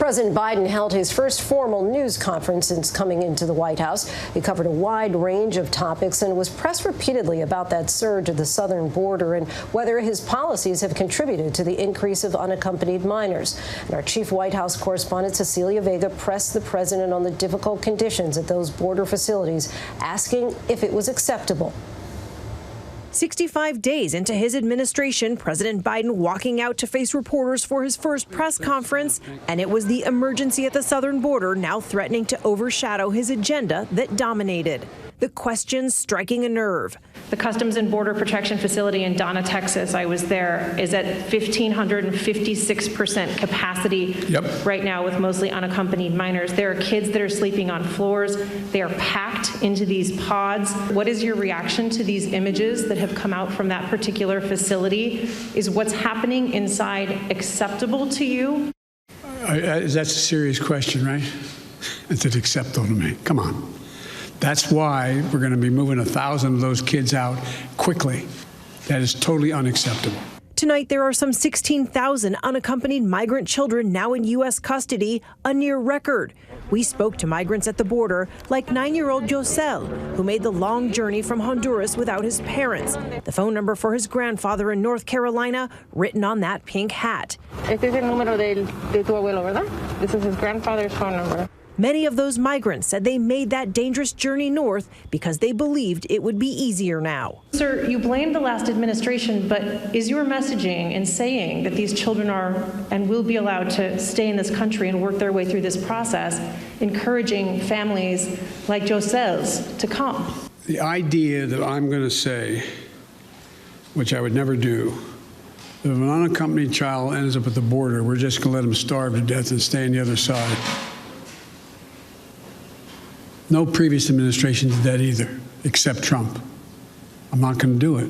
President Biden held his first formal news conference since coming into the White House. He covered a wide range of topics and was pressed repeatedly about that surge at the southern border and whether his policies have contributed to the increase of unaccompanied minors. And our chief White House correspondent Cecilia Vega pressed the president on the difficult conditions at those border facilities, asking if it was acceptable. 65 days into his administration, President Biden walking out to face reporters for his first press conference, and it was the emergency at the southern border now threatening to overshadow his agenda that dominated. The questions striking a nerve. The Customs and Border Protection Facility in Donna, Texas, I was there, is at 1,556% capacity right now with mostly unaccompanied minors. There are kids that are sleeping on floors. They are packed into these pods. What is your reaction to these images that have come out from that particular facility? Is what's happening inside acceptable to you? That's a serious question, right? Is it acceptable to me? Come on. That's why we're going to be moving 1,000 of those kids out quickly. That is totally unacceptable. Tonight, there are some 16,000 unaccompanied migrant children now in U.S. custody, a near record. We spoke to migrants at the border, like 9-year-old Josel, who made the long journey from Honduras without his parents. The phone number for his grandfather in North Carolina written on that pink hat. Este es el número de tu abuelo, ¿verdad? This is his grandfather's phone number. Many of those migrants said they made that dangerous journey north because they believed it would be easier now. Sir, you blamed the last administration, but is your messaging in saying that these children are and will be allowed to stay in this country and work their way through this process, encouraging families like Josel's to come? The idea that I'm going to say, which I would never do, that if an unaccompanied child ends up at the border, we're just going to let them starve to death and stay on the other side. No previous administration did that either, except Trump. I'm not going to do it.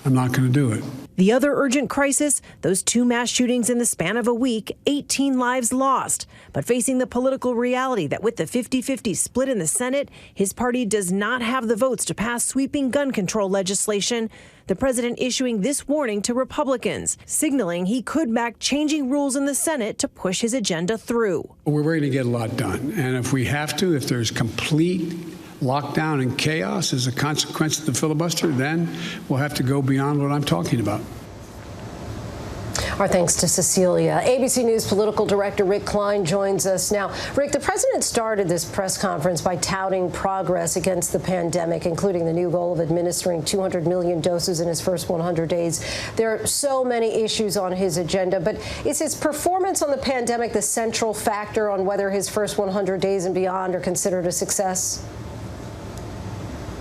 I'm not going to do it. The other urgent crisis, those 2 mass shootings in the span of a week, 18 lives lost. But facing the political reality that with the 50-50 split in the Senate, his party does not have the votes to pass sweeping gun control legislation, the president issuing this warning to Republicans, signaling he could back changing rules in the Senate to push his agenda through. We're going to get a lot done. And if we have to, if there's complete lockdown and chaos as a consequence of the filibuster, then we'll have to go beyond what I'm talking about. Our thanks to Cecilia. ABC News Political Director Rick Klein joins us now. Rick, the president started this press conference by touting progress against the pandemic, including the new goal of administering 200 million doses in his first 100 days. There are so many issues on his agenda, but is his performance on the pandemic the central factor on whether his first 100 days and beyond are considered a success?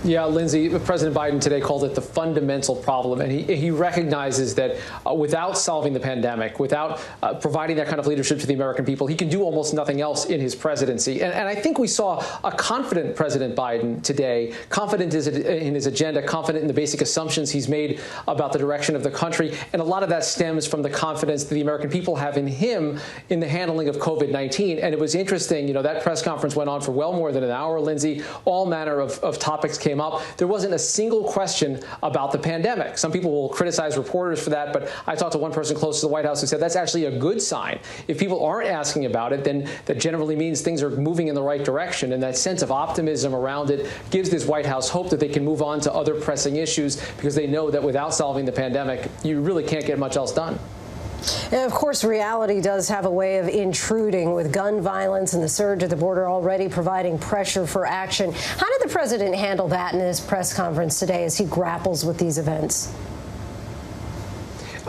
Yeah, Lindsay, President Biden today called it the fundamental problem, and he recognizes that without solving the pandemic, without providing that kind of leadership to the American people, he can do almost nothing else in his presidency. And I think we saw a confident President Biden today, confident in his agenda, confident in the basic assumptions he's made about the direction of the country, and a lot of that stems from the confidence that the American people have in him in the handling of COVID-19. And it was interesting, you know, that press conference went on for well more than an hour, Lindsay. All manner of topics came up. There wasn't a single question about the pandemic. Some people will criticize reporters for that, but I talked to one person close to the White House who said that's actually a good sign. If people aren't asking about it, then that generally means things are moving in the right direction, and that sense of optimism around it gives this White House hope that they can move on to other pressing issues because they know that without solving the pandemic, you really can't get much else done. And of course, reality does have a way of intruding, with gun violence and the surge at the border already providing pressure for action. How did the president handle that in his press conference today as he grapples with these events?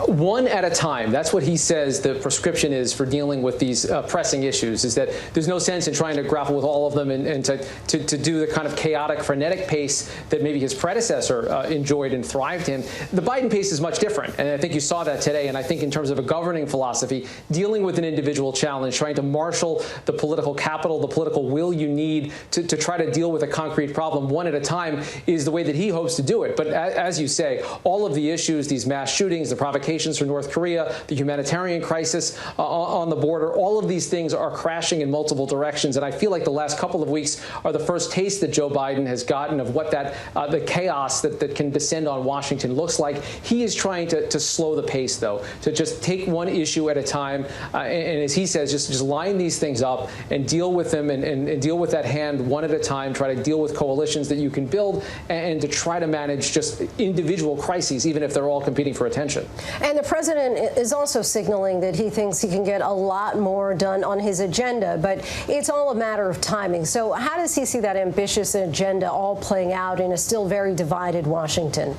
One at a time. That's what he says the prescription is for dealing with these pressing issues, is that there's no sense in trying to grapple with all of them and to do the kind of chaotic, frenetic pace that maybe his predecessor enjoyed and thrived in. The Biden pace is much different, and I think you saw that today. And I think in terms of a governing philosophy, dealing with an individual challenge, trying to marshal the political capital, the political will you need to try to deal with a concrete problem one at a time is the way that he hopes to do it. But as you say, all of the issues, these mass shootings, the provocations, implications for North Korea, the humanitarian crisis on the border. All of these things are crashing in multiple directions, and I feel like the last couple of weeks are the first taste that Joe Biden has gotten of what the chaos that can descend on Washington looks like. He is trying to slow the pace, though, to just take one issue at a time, and as he says, just line these things up and deal with them and deal with that hand one at a time, try to deal with coalitions that you can build, and to try to manage just individual crises, even if they're all competing for attention. And the president is also signaling that he thinks he can get a lot more done on his agenda, but it's all a matter of timing. So how does he see that ambitious agenda all playing out in a still very divided Washington?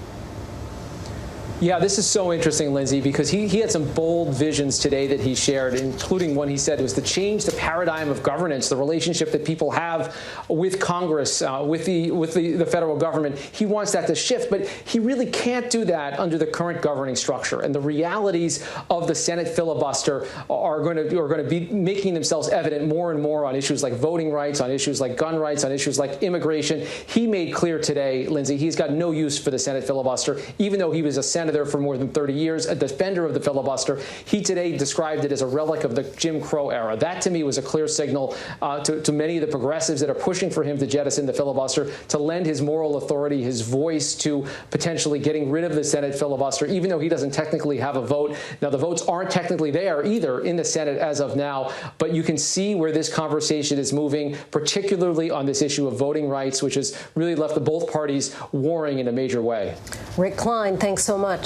Yeah, this is so interesting, Lindsay, because he had some bold visions today that he shared, including one he said was to change the paradigm of governance, the relationship that people have with Congress, with the federal government. He wants that to shift, but he really can't do that under the current governing structure. And the realities of the Senate filibuster are going to be making themselves evident more and more on issues like voting rights, on issues like gun rights, on issues like immigration. He made clear today, Lindsay, he's got no use for the Senate filibuster, even though he was a senator for more than 30 years, a defender of the filibuster. He today described it as a relic of the Jim Crow era. That, to me, was a clear signal to many of the progressives that are pushing for him to jettison the filibuster, to lend his moral authority, his voice to potentially getting rid of the Senate filibuster, even though he doesn't technically have a vote. Now, the votes aren't technically there either in the Senate as of now, but you can see where this conversation is moving, particularly on this issue of voting rights, which has really left both parties warring in a major way. Rick Klein, thanks so much.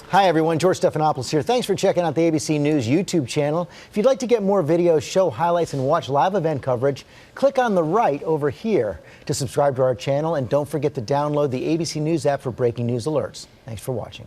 Hi, everyone. George Stephanopoulos here. Thanks for checking out the ABC News YouTube channel. If you'd like to get more videos, show highlights, and watch live event coverage, click on the right over here to subscribe to our channel. And don't forget to download the ABC News app for breaking news alerts. Thanks for watching.